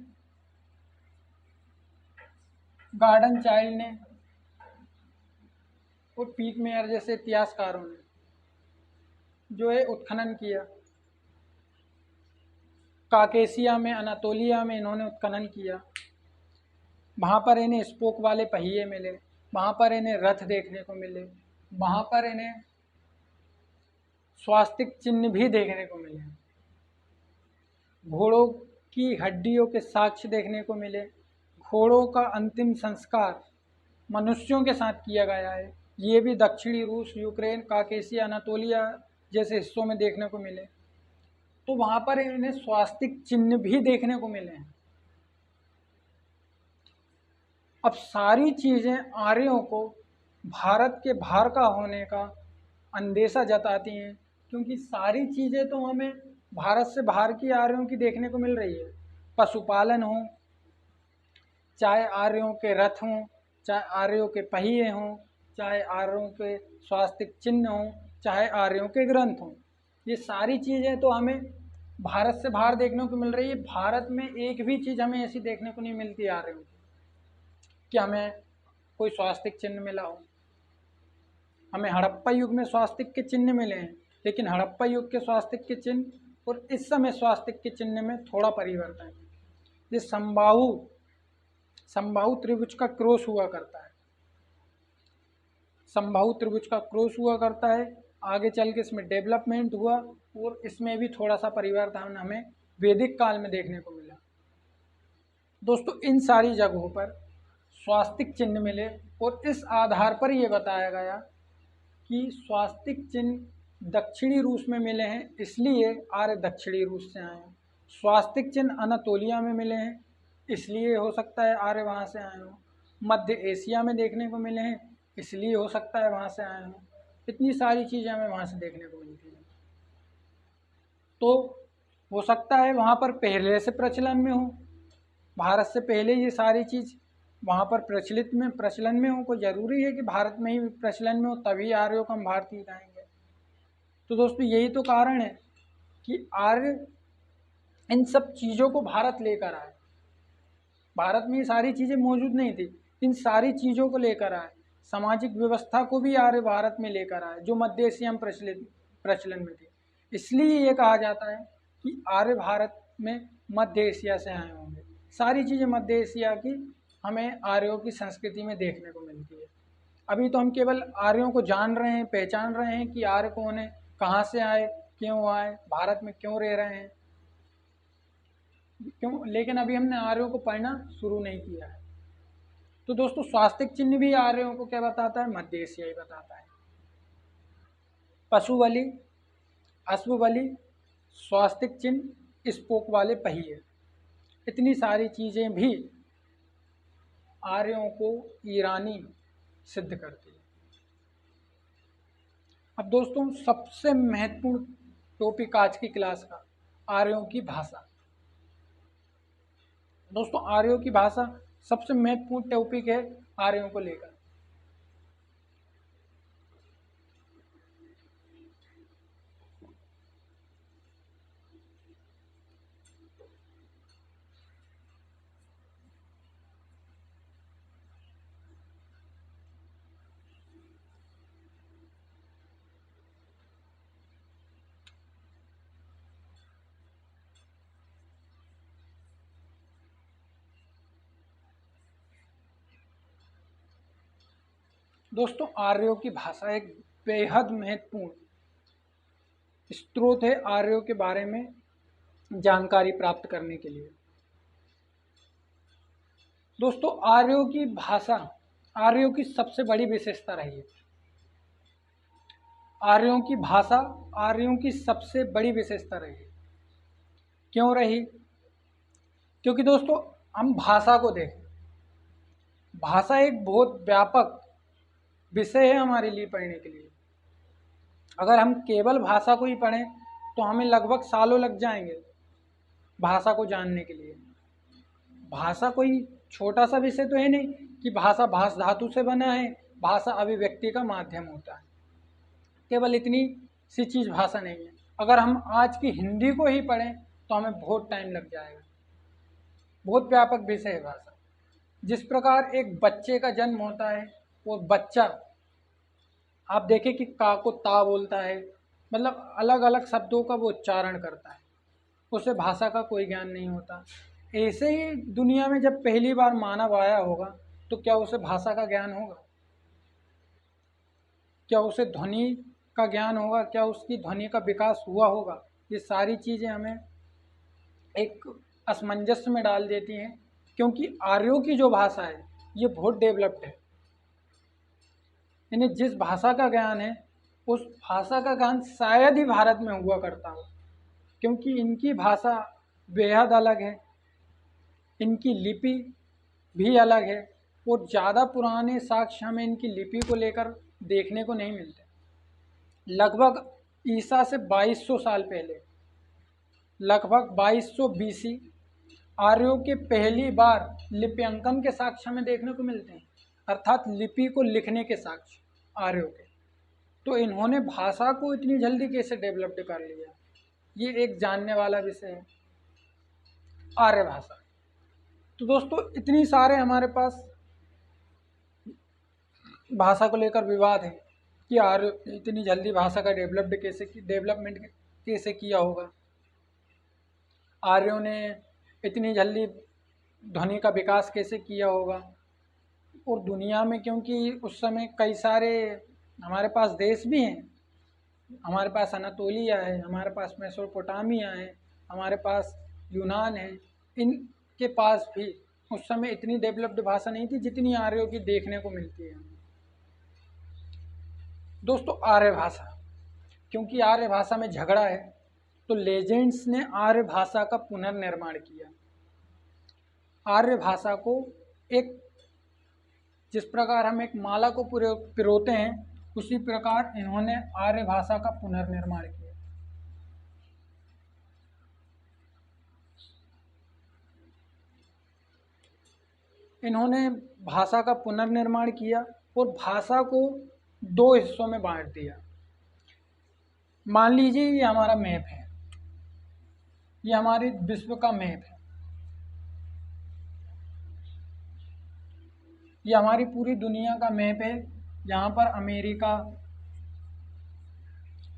गार्डन चाइल्ड ने और पीक मेयर जैसे इतिहासकारों ने जो है उत्खनन किया। काकेशिया में, अनातोलिया में इन्होंने उत्खनन किया। वहाँ पर इन्हें स्पोक वाले पहिए मिले, वहाँ पर इन्हें रथ देखने को मिले, वहाँ पर इन्हें स्वास्तिक चिन्ह भी देखने को मिले, घोड़ों की हड्डियों के साक्ष्य देखने को मिले, घोड़ों का अंतिम संस्कार मनुष्यों के साथ किया गया है, ये भी दक्षिणी रूस, यूक्रेन, काकेशिया, अनातोलिया जैसे हिस्सों में देखने को मिले। तो वहाँ पर इन्हें स्वास्तिक चिन्ह भी देखने को मिले हैं। अब सारी चीज़ें आर्यों को भारत के बाहर का होने का अंदेशा जताती हैं, क्योंकि सारी चीज़ें तो हमें भारत से बाहर की आर्यों की देखने को मिल रही है। पशुपालन हो, चाहे आर्यों के रथ हों, चाहे आर्यों के पहिए हों, चाहे आर्यों के स्वास्तिक चिन्ह हों, चाहे आर्यों के ग्रंथ हों, ये सारी चीज़ें तो हमें भारत से बाहर देखने को मिल रही है। भारत में एक भी चीज़ हमें ऐसी देखने को नहीं मिलती आर्यों की कि हमें कोई स्वास्तिक चिन्ह मिला हो। हमें हड़प्पा युग में स्वास्तिक के चिन्ह मिले हैं, लेकिन हड़प्पा युग के स्वास्तिक के चिन्ह और इस समय स्वास्तिक के चिन्ह में थोड़ा परिवर्तन है। ये समबाहु त्रिभुज का क्रॉस हुआ करता है, समबाहु त्रिभुज का क्रॉस हुआ करता है। आगे चल के इसमें डेवलपमेंट हुआ और इसमें भी थोड़ा सा परिवर्तन हमें वैदिक काल में देखने को मिला। दोस्तों इन सारी जगहों पर स्वास्तिक चिन्ह मिले और इस आधार पर यह बताया गया कि स्वास्तिक चिन्ह दक्षिणी रूस में मिले हैं, इसलिए आर्य दक्षिणी रूस से आए हैं। स्वास्तिक चिन्ह अनातोलिया में मिले हैं, इसलिए हो सकता है आर्य वहाँ से आए हों। मध्य एशिया में देखने को मिले हैं, इसलिए हो सकता है वहाँ से आए हों। इतनी सारी चीज़ें हमें वहाँ से देखने को मिलती हैं। तो हो सकता है वहाँ पर पहले से प्रचलन में हो, भारत से पहले ये सारी चीज़ वहाँ पर प्रचलन में हो। कोई ज़रूरी है कि भारत में ही प्रचलन में हो तभी आर्यों को हम भारतीय कहेंगे? तो दोस्तों यही तो कारण है कि आर्य इन सब चीज़ों को भारत लेकर आए। भारत में ये सारी चीज़ें मौजूद नहीं थी, इन सारी चीज़ों को लेकर आए। सामाजिक व्यवस्था को भी आर्य भारत में लेकर आए जो मध्य एशिया में प्रचलन में थी। इसलिए ये कहा जाता है कि आर्य भारत में मध्य एशिया से आए होंगे। सारी चीज़ें मध्य एशिया की हमें आर्यों की संस्कृति में देखने को मिलती है। अभी तो हम केवल आर्यों को जान रहे हैं, पहचान रहे हैं कि आर्य कौन है, कहाँ से आए, क्यों आए, भारत में क्यों रह रहे हैं, क्यों, लेकिन अभी हमने आर्यों को पढ़ना शुरू नहीं किया है। तो दोस्तों स्वास्तिक चिन्ह भी आर्यों को क्या बताता है, मध्य एशियाई बताता है। पशु बलि, अश्व बलि, स्वास्तिक चिन्ह, स्पोक वाले पहिए, इतनी सारी चीज़ें भी आर्यों को ईरानी सिद्ध करती है। अब दोस्तों सबसे महत्वपूर्ण टॉपिक आज की क्लास का, आर्यों की भाषा। दोस्तों आर्यों की भाषा सबसे महत्वपूर्ण टॉपिक है आर्यों को लेकर। दोस्तों आर्यों की भाषा एक बेहद महत्वपूर्ण स्रोत है आर्यों के बारे में जानकारी प्राप्त करने के लिए। दोस्तों आर्यों की भाषा आर्यों की सबसे बड़ी विशेषता रही है। आर्यों की भाषा आर्यों की सबसे बड़ी विशेषता रही है। क्यों रही? क्योंकि दोस्तों हम भाषा को देखें, भाषा एक बहुत व्यापक विषय है हमारे लिए पढ़ने के लिए। अगर हम केवल भाषा को ही पढ़ें तो हमें लगभग सालों लग जाएंगे भाषा को जानने के लिए। भाषा कोई छोटा सा विषय तो है नहीं कि भाषा भाष धातु से बना है, भाषा अभिव्यक्ति का माध्यम होता है, केवल इतनी सी चीज़ भाषा नहीं है। अगर हम आज की हिंदी को ही पढ़ें तो हमें बहुत टाइम लग जाएगा। बहुत व्यापक विषय है भाषा। जिस प्रकार एक बच्चे का जन्म होता है, वो बच्चा आप देखें कि का को ता बोलता है, मतलब अलग अलग शब्दों का वो उच्चारण करता है, उसे भाषा का कोई ज्ञान नहीं होता। ऐसे ही दुनिया में जब पहली बार मानव आया होगा तो क्या उसे भाषा का ज्ञान होगा? क्या उसे ध्वनि का ज्ञान होगा? क्या उसकी ध्वनि का विकास हुआ होगा? ये सारी चीज़ें हमें एक असमंजस में डाल देती हैं, क्योंकि आर्यों की जो भाषा है ये बहुत डेवलप्ड है। इन्हें जिस भाषा का ज्ञान है उस भाषा का ज्ञान शायद ही भारत में हुआ करता हो, क्योंकि इनकी भाषा बेहद अलग है, इनकी लिपि भी अलग है और ज़्यादा पुराने साक्ष्य हमें इनकी लिपि को लेकर देखने को नहीं मिलते। लगभग ईसा से 2200 साल पहले, लगभग 2200 BC आर्यों के पहली बार लिप्यंकन के साक्ष्य हमें देखने को मिलते हैं, अर्थात लिपि को लिखने के साक्ष्य आर्यों के। तो इन्होंने भाषा को इतनी जल्दी कैसे डेवलप्ड कर लिया, ये एक जानने वाला विषय है आर्य भाषा। तो दोस्तों इतनी सारे हमारे पास भाषा को लेकर विवाद है कि आर्य इतनी जल्दी भाषा का डेवलपमेंट कैसे किया होगा, आर्यों ने इतनी जल्दी ध्वनि का विकास कैसे किया होगा। और दुनिया में क्योंकि उस समय कई सारे हमारे पास देश भी हैं, हमारे पास अनातोलिया है, हमारे पास मेसोपोटामिया है, हमारे पास यूनान है, इनके पास भी उस समय इतनी डेवलप्ड भाषा नहीं थी जितनी आर्यों की देखने को मिलती है। दोस्तों आर्य भाषा, क्योंकि आर्य भाषा में झगड़ा है तो लेजेंड्स ने आर्य भाषा का पुनर्निर्माण किया। आर्य भाषा को एक, जिस प्रकार हम एक माला को पिरोते हैं उसी प्रकार इन्होंने आर्य भाषा का पुनर्निर्माण किया। इन्होंने भाषा का पुनर्निर्माण किया और भाषा को दो हिस्सों में बांट दिया। मान लीजिए ये हमारा मैप है, ये हमारे विश्व का मैप है, ये हमारी पूरी दुनिया का मैप है। यहाँ पर अमेरिका,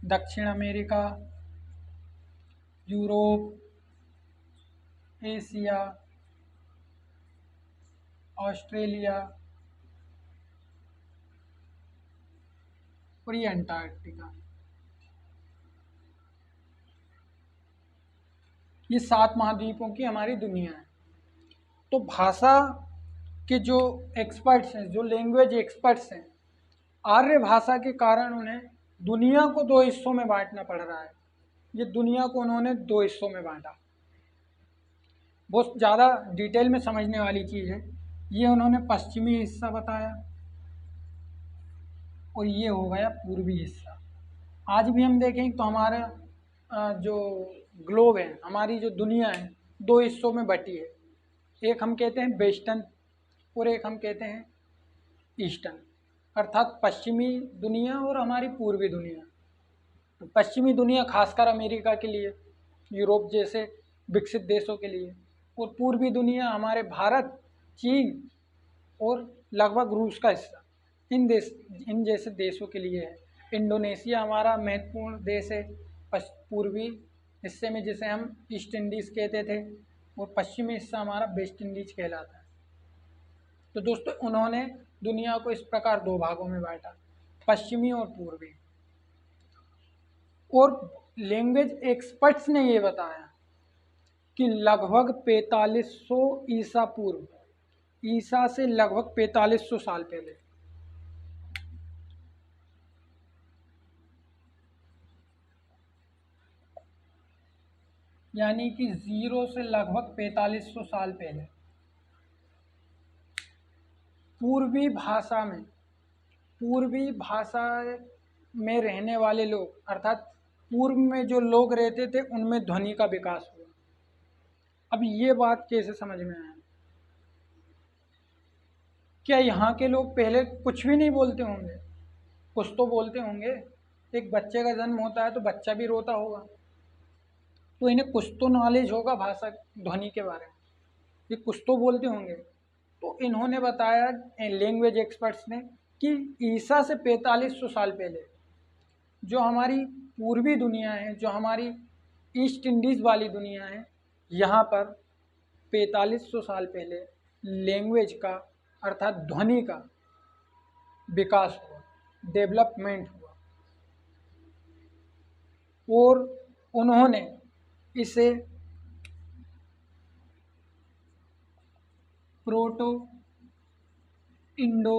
दक्षिण अमेरिका, यूरोप, एशिया, ऑस्ट्रेलिया और ये अंटार्कटिका। ये 7 महाद्वीपों की हमारी दुनिया है। तो भाषा के जो एक्सपर्ट्स हैं, जो लैंग्वेज एक्सपर्ट्स हैं, आर्य भाषा के कारण उन्हें दुनिया को 2 हिस्सों में बांटना पड़ रहा है। ये दुनिया को उन्होंने 2 हिस्सों में बांटा। बहुत ज़्यादा डिटेल में समझने वाली चीज़ है। ये उन्होंने पश्चिमी हिस्सा बताया और ये हो गया पूर्वी हिस्सा। आज भी हम देखें तो हमारा जो ग्लोब है, हमारी जो दुनिया है, 2 हिस्सों में बटी है। एक हम कहते हैं वेस्टर्न और एक हम कहते हैं ईस्टर्न, अर्थात पश्चिमी दुनिया और हमारी पूर्वी दुनिया। तो पश्चिमी दुनिया खासकर अमेरिका के लिए, यूरोप जैसे विकसित देशों के लिए, और पूर्वी दुनिया हमारे भारत, चीन और लगभग रूस का हिस्सा, इन जैसे देशों के लिए है। इंडोनेशिया हमारा महत्वपूर्ण देश है पूर्वी हिस्से में, जिसे हम ईस्ट इंडीज़ कहते थे, और पश्चिमी हिस्सा हमारा वेस्ट इंडीज कहलाता है। तो दोस्तों उन्होंने दुनिया को इस प्रकार 2 भागों में बांटा, पश्चिमी और पूर्वी। और लैंग्वेज एक्सपर्ट्स ने ये बताया कि लगभग 4500 ईसा पूर्व, ईसा से लगभग 4500 साल पहले, यानी कि 0 से लगभग 4500 साल पहले, पूर्वी भाषा में रहने वाले लोग, अर्थात पूर्व में जो लोग रहते थे, उनमें ध्वनि का विकास हुआ। अब ये बात कैसे समझ में आया? क्या यहाँ के लोग पहले कुछ भी नहीं बोलते होंगे? कुछ तो बोलते होंगे। एक बच्चे का जन्म होता है तो बच्चा भी रोता होगा, तो इन्हें कुछ तो नॉलेज होगा भाषा ध्वनि के बारे में, ये कुछ तो बोलते होंगे। तो इन्होंने बताया, लैंग्वेज एक्सपर्ट्स ने, कि ईसा से 4500 साल पहले जो हमारी पूर्वी दुनिया है, जो हमारी ईस्ट इंडीज़ वाली दुनिया है, यहाँ पर 4500 साल पहले लैंग्वेज का, अर्थात ध्वनि का विकास हुआ, डेवलपमेंट हुआ। और उन्होंने इसे प्रोटो इंडो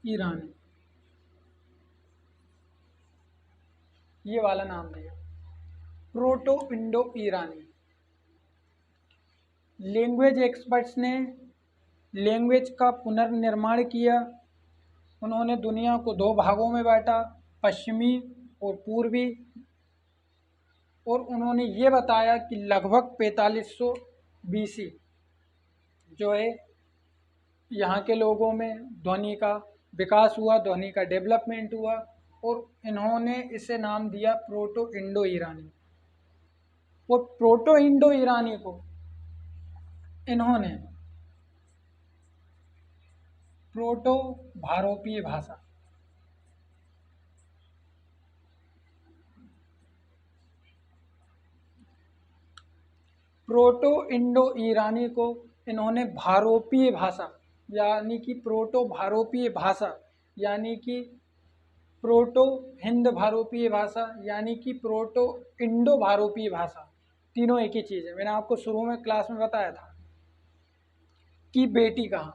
ईरानी, ये वाला नाम दिया, प्रोटो इंडो ईरानी। लैंग्वेज एक्सपर्ट्स ने लैंग्वेज का पुनर्निर्माण किया। उन्होंने दुनिया को 2 भागों में बांटा, पश्चिमी और पूर्वी। और उन्होंने ये बताया कि लगभग 4500 BC जो है, यहाँ के लोगों में ध्वनि का विकास हुआ, ध्वनि का डेवलपमेंट हुआ, और इन्होंने इसे नाम दिया प्रोटो इंडो ईरानी। और प्रोटो इंडो ईरानी को इन्होंने प्रोटो भारोपीय भाषा, प्रोटो इंडो ईरानी को इन्होंने भारोपीय भाषा, यानी कि प्रोटो भारोपीय भाषा, यानी कि प्रोटो हिंद भारोपीय भाषा, यानी कि प्रोटो इंडो भारोपीय भाषा, तीनों एक ही चीज़ है। मैंने आपको शुरू में क्लास में बताया था कि बेटी कहा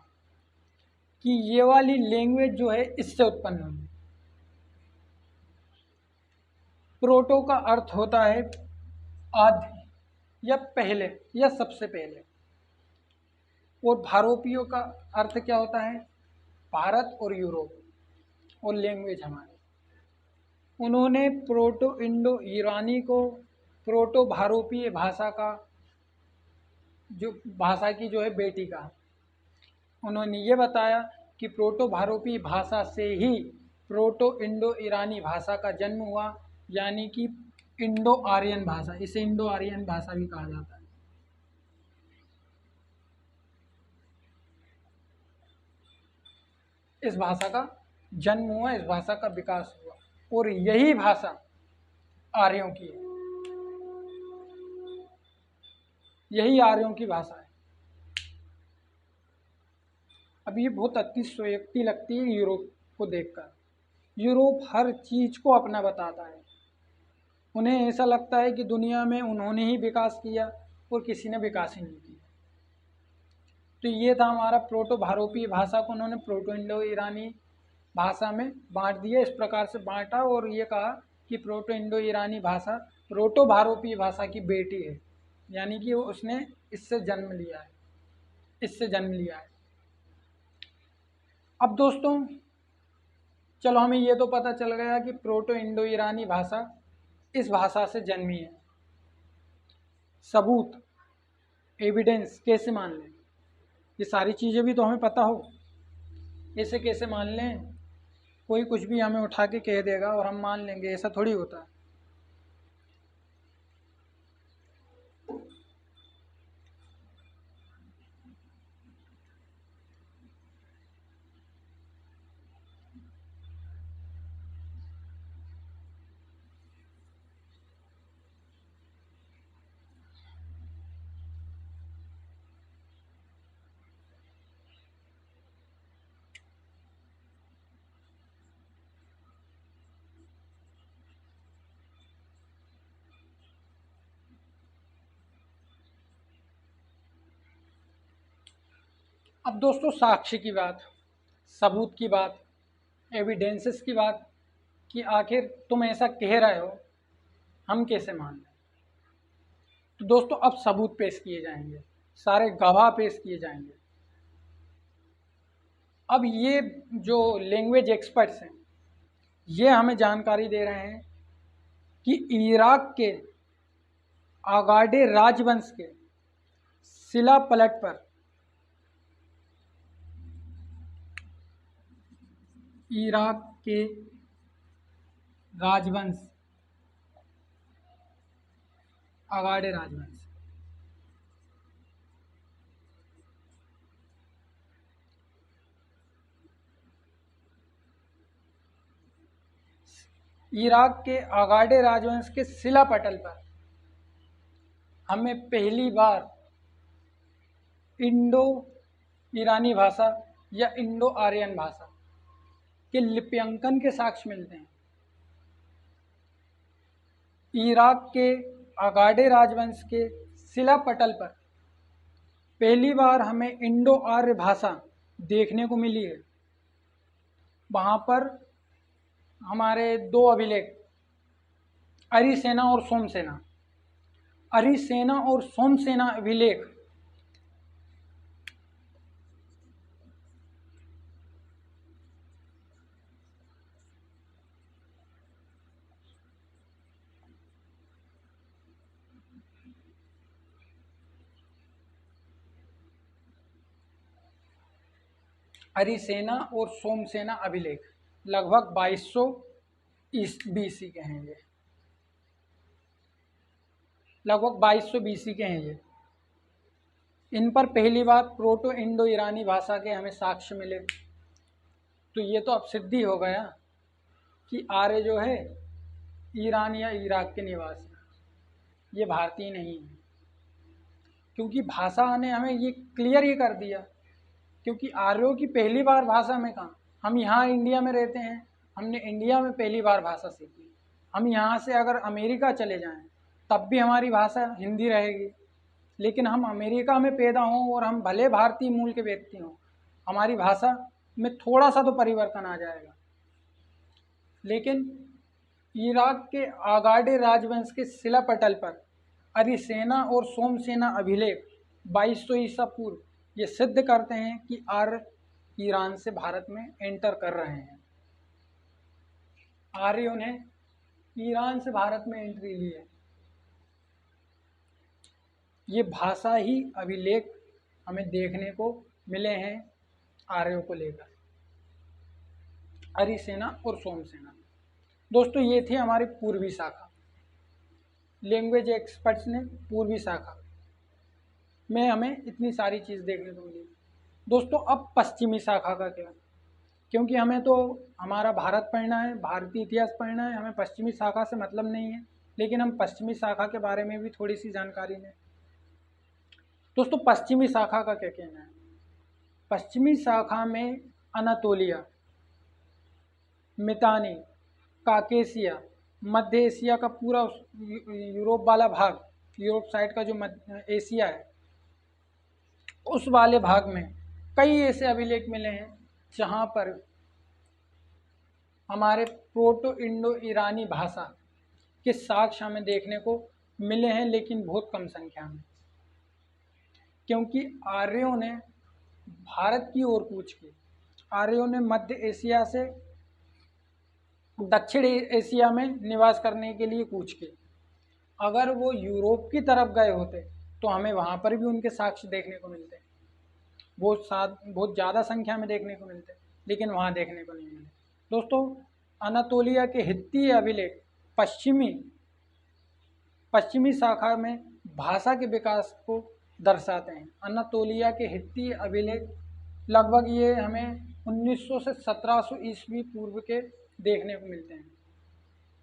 कि ये वाली लैंग्वेज जो है इससे उत्पन्न हुई। प्रोटो का अर्थ होता है आदि या पहले या सबसे पहले, और भारोपियों का अर्थ क्या होता है? भारत और यूरोप और लैंग्वेज हमारी। उन्होंने प्रोटो इंडो ईरानी को प्रोटो भारोपीय भाषा का, जो भाषा की जो है बेटी का, उन्होंने ये बताया कि प्रोटो भारोपीय भाषा से ही प्रोटो इंडो ईरानी भाषा का जन्म हुआ, यानी कि इंडो आर्यन भाषा। इसे इंडो आर्यन भाषा भी कहा जाता है। इस भाषा का जन्म हुआ, इस भाषा का विकास हुआ, और यही भाषा आर्यों की है। यही आर्यों की भाषा है। अब ये बहुत अतिशयोक्ति लगती है यूरोप को देखकर। यूरोप हर चीज़ को अपना बताता है। उन्हें ऐसा लगता है कि दुनिया में उन्होंने ही विकास किया और किसी ने विकास ही नहीं किया। तो ये था हमारा प्रोटो भारोपीय भाषा को उन्होंने प्रोटो इंडो ईरानी भाषा में बांट दिया। इस प्रकार से बांटा और ये कहा कि प्रोटो इंडो ईरानी भाषा प्रोटो भारोपीय भाषा की बेटी है, यानी कि उसने इससे जन्म लिया है। अब दोस्तों चलो हमें ये तो पता चल गया कि प्रोटो इंडो ईरानी भाषा इस भाषा से जन्मी है। सबूत, एविडेंस कैसे मान लें, ये सारी चीज़ें भी तो हमें पता हो। ऐसे कैसे मान लें, कोई कुछ भी हमें उठा के कह देगा और हम मान लेंगे, ऐसा थोड़ी होता है। अब दोस्तों साक्ष्य की बात, सबूत की बात, एविडेंसेस की बात कि आखिर तुम ऐसा कह रहे हो, हम कैसे मान लें। तो दोस्तों अब सबूत पेश किए जाएंगे, सारे गवाह पेश किए जाएंगे। अब ये जो लैंग्वेज एक्सपर्ट्स हैं ये हमें जानकारी दे रहे हैं कि इराक के आगाडे राजवंश के शिला पलट पर इराक के राजवंश, आगाडे राजवंश, इराक के आगाडे राजवंश के शिला पटल पर हमें पहली बार इंडो ईरानी भाषा या इंडो आर्यन भाषा के लिप्यंकन के साक्ष्य मिलते हैं। इराक के आगाडे राजवंश के शिला पटल पर पहली बार हमें इंडो आर्य भाषा देखने को मिली है। वहाँ पर हमारे दो अभिलेख अरिसेना और सोमसेना, अरिसेना और सोमसेना अभिलेख अरिसेना और सोमसेना अभिलेख लगभग 2200 BC के हैं। ये लगभग 2200 BC के हैं। ये इन पर पहली बार प्रोटो इंडो ईरानी भाषा के हमें साक्ष्य मिले। तो ये तो अब सिद्धि हो गया कि आर्य जो है ईरान या इराक के निवासी, ये भारतीय नहीं है, क्योंकि भाषा ने हमें ये क्लियर ही कर दिया। क्योंकि आर्यों की पहली बार भाषा में कहाँ, हम यहाँ इंडिया में रहते हैं, हमने इंडिया में पहली बार भाषा सीखी। हम यहाँ से अगर अमेरिका चले जाएं तब भी हमारी भाषा हिंदी रहेगी, लेकिन हम अमेरिका में पैदा हों और हम भले भारतीय मूल के व्यक्ति हों, हमारी भाषा में थोड़ा सा तो परिवर्तन आ जाएगा। लेकिन इराक के आगाडे राजवंश के शिला पटल पर अरिसेना और सोमसेना अभिलेख 2200 ईसा पूर्व ये सिद्ध करते हैं कि आर्य ईरान से भारत में एंटर कर रहे हैं। आर्यों ने ईरान से भारत में एंट्री ली है। ये भाषा ही अभिलेख हमें देखने को मिले हैं आर्यों को लेकर, अरिसेना और सोमसेना। दोस्तों ये थी हमारी पूर्वी शाखा, लैंग्वेज एक्सपर्ट्स ने पूर्वी शाखा में हमें इतनी सारी चीज़ देखने को मिली। दोस्तों अब पश्चिमी शाखा का क्या, क्योंकि हमें तो हमारा भारत पढ़ना है, भारतीय इतिहास पढ़ना है, हमें पश्चिमी शाखा से मतलब नहीं है, लेकिन हम पश्चिमी शाखा के बारे में भी थोड़ी सी जानकारी लें। दोस्तों पश्चिमी शाखा का क्या कहना है? पश्चिमी शाखा में अनातोलिया, मितानी, काकेशिया, मध्य एशिया का पूरा यूरोप वाला भाग, यूरोप साइड का जो एशिया है उस वाले भाग में कई ऐसे अभिलेख मिले हैं जहाँ पर हमारे प्रोटो इंडो ईरानी भाषा के साक्ष्य हमें देखने को मिले हैं, लेकिन बहुत कम संख्या में, क्योंकि आर्यों ने भारत की ओर कूच की। आर्यों ने मध्य एशिया से दक्षिण एशिया में निवास करने के लिए कूच की। अगर वो यूरोप की तरफ गए होते तो हमें वहाँ पर भी उनके साक्ष्य देखने को मिलते, बहुत ज़्यादा संख्या में देखने को मिलते, लेकिन वहाँ देखने को नहीं मिले। दोस्तों अनातोलिया के हित्ती अभिलेख पश्चिमी शाखा में भाषा के विकास को दर्शाते हैं। अनातोलिया के हित्ती अभिलेख लगभग ये हमें 1900 से 1700 ईस्वी पूर्व के देखने को मिलते हैं।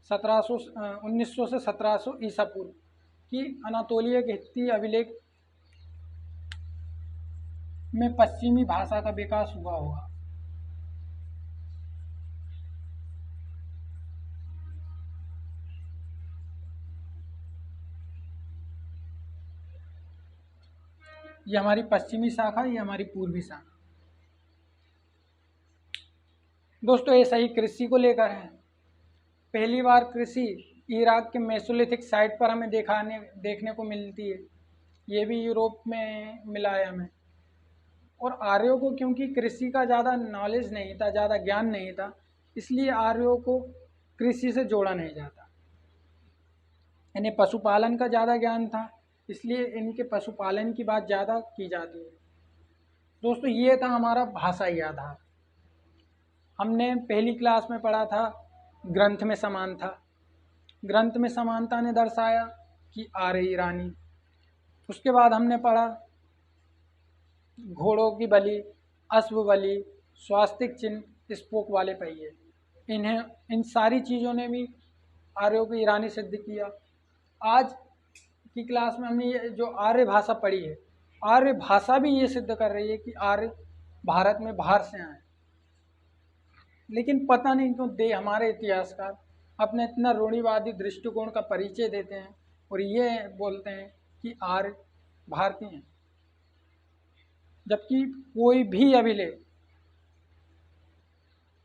1900 से 1700 ईसा पूर्व की अनातोलिया के हित्ती अभिलेख में पश्चिमी भाषा का विकास हुआ होगा। ये हमारी पश्चिमी शाखा, ये हमारी पूर्वी शाखा। दोस्तों ऐसा ही कृषि को लेकर है। पहली बार कृषि इराक के मेसोलिथिक साइट पर हमें देखने को मिलती है। ये भी यूरोप में मिला है हमें। और आर्यों को क्योंकि कृषि का ज़्यादा नॉलेज नहीं था, ज़्यादा ज्ञान नहीं था, इसलिए आर्यों को कृषि से जोड़ा नहीं जाता। इन्हें पशुपालन का ज़्यादा ज्ञान था, इसलिए इनके पशुपालन की बात ज़्यादा की जाती है। दोस्तों ये था हमारा भाषाई आधार। हमने पहली क्लास में पढ़ा था ग्रंथ में समानता। ग्रंथ में समानता ने दर्शाया कि आर्य ईरानी। उसके बाद हमने पढ़ा घोड़ों की बलि, अश्व बलि, स्वास्तिक चिन्ह, स्पोक वाले पहिए। इन सारी चीज़ों ने भी आर्यों को ईरानी सिद्ध किया। आज की क्लास में हमने ये जो आर्य भाषा पढ़ी है, आर्य भाषा भी ये सिद्ध कर रही है कि आर्य भारत में बाहर से आए। लेकिन पता नहीं क्यों हमारे इतिहासकार अपने इतना रूढ़िवादी दृष्टिकोण का परिचय देते हैं और ये बोलते हैं कि आर्य भारतीय हैं, जबकि कोई भी अभिलेख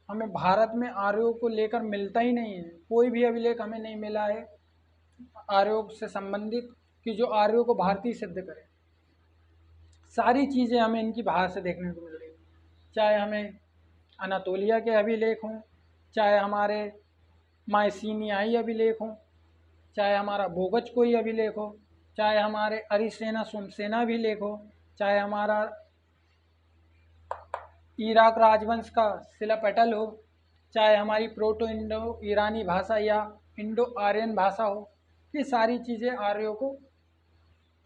हमें भारत में आर्यों को लेकर मिलता ही नहीं है। कोई भी अभिलेख हमें नहीं मिला है आर्यों से संबंधित कि जो आर्यों को भारतीय सिद्ध करे। सारी चीज़ें हमें इनकी बाहर से देखने को मिल रही, चाहे हमें अनातोलिया के अभिलेख हों, चाहे हमारे मायसीनियाई अभिलेख हों, चाहे हमारा बोगच कोई अभिलेख हो, चाहे हमारे अरिसेना सुमसेना अभिलेख हो, चाहे हमारा इराक राजवंश का शिलापटल हो, चाहे हमारी प्रोटो इंडो ईरानी भाषा या इंडो आर्यन भाषा हो। ये सारी चीज़ें आर्यों को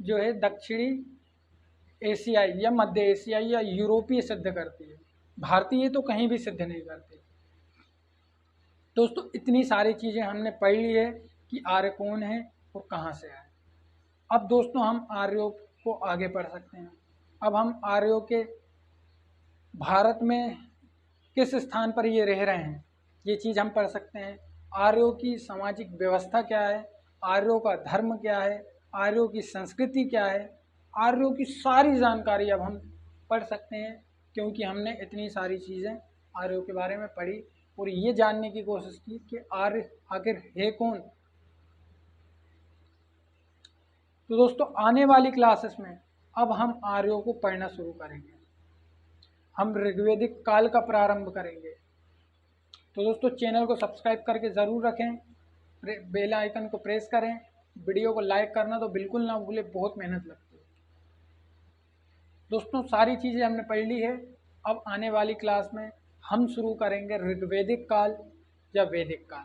जो है दक्षिणी एशियाई या मध्य एशियाई या यूरोपीय सिद्ध करती है। भारतीय तो कहीं भी सिद्ध नहीं करती। दोस्तों इतनी सारी चीज़ें हमने पढ़ ली है कि आर्य कौन है और कहाँ से आए। अब दोस्तों हम आर्यों को आगे पढ़ सकते हैं। अब हम आर्यों के भारत में किस स्थान पर ये रह रहे हैं ये चीज़ हम पढ़ सकते हैं। आर्यों की सामाजिक व्यवस्था क्या है, आर्यों का धर्म क्या है, आर्यों की संस्कृति क्या है, आर्यों की सारी जानकारी अब हम पढ़ सकते हैं, क्योंकि हमने इतनी सारी चीज़ें आर्यों के बारे में पढ़ी और ये जानने की कोशिश की कि आर्य आखिर है कौन। तो दोस्तों आने वाली क्लासेस में अब हम आर्यों को पढ़ना शुरू करेंगे। हम ऋग्वेदिक काल का प्रारंभ करेंगे। तो दोस्तों चैनल को सब्सक्राइब करके ज़रूर रखें, बेल आइकन को प्रेस करें, वीडियो को लाइक करना तो बिल्कुल ना भूलें, बहुत मेहनत लगती है। दोस्तों सारी चीज़ें हमने पढ़ ली है। अब आने वाली क्लास में हम शुरू करेंगे ऋग्वेदिक काल या वैदिक काल।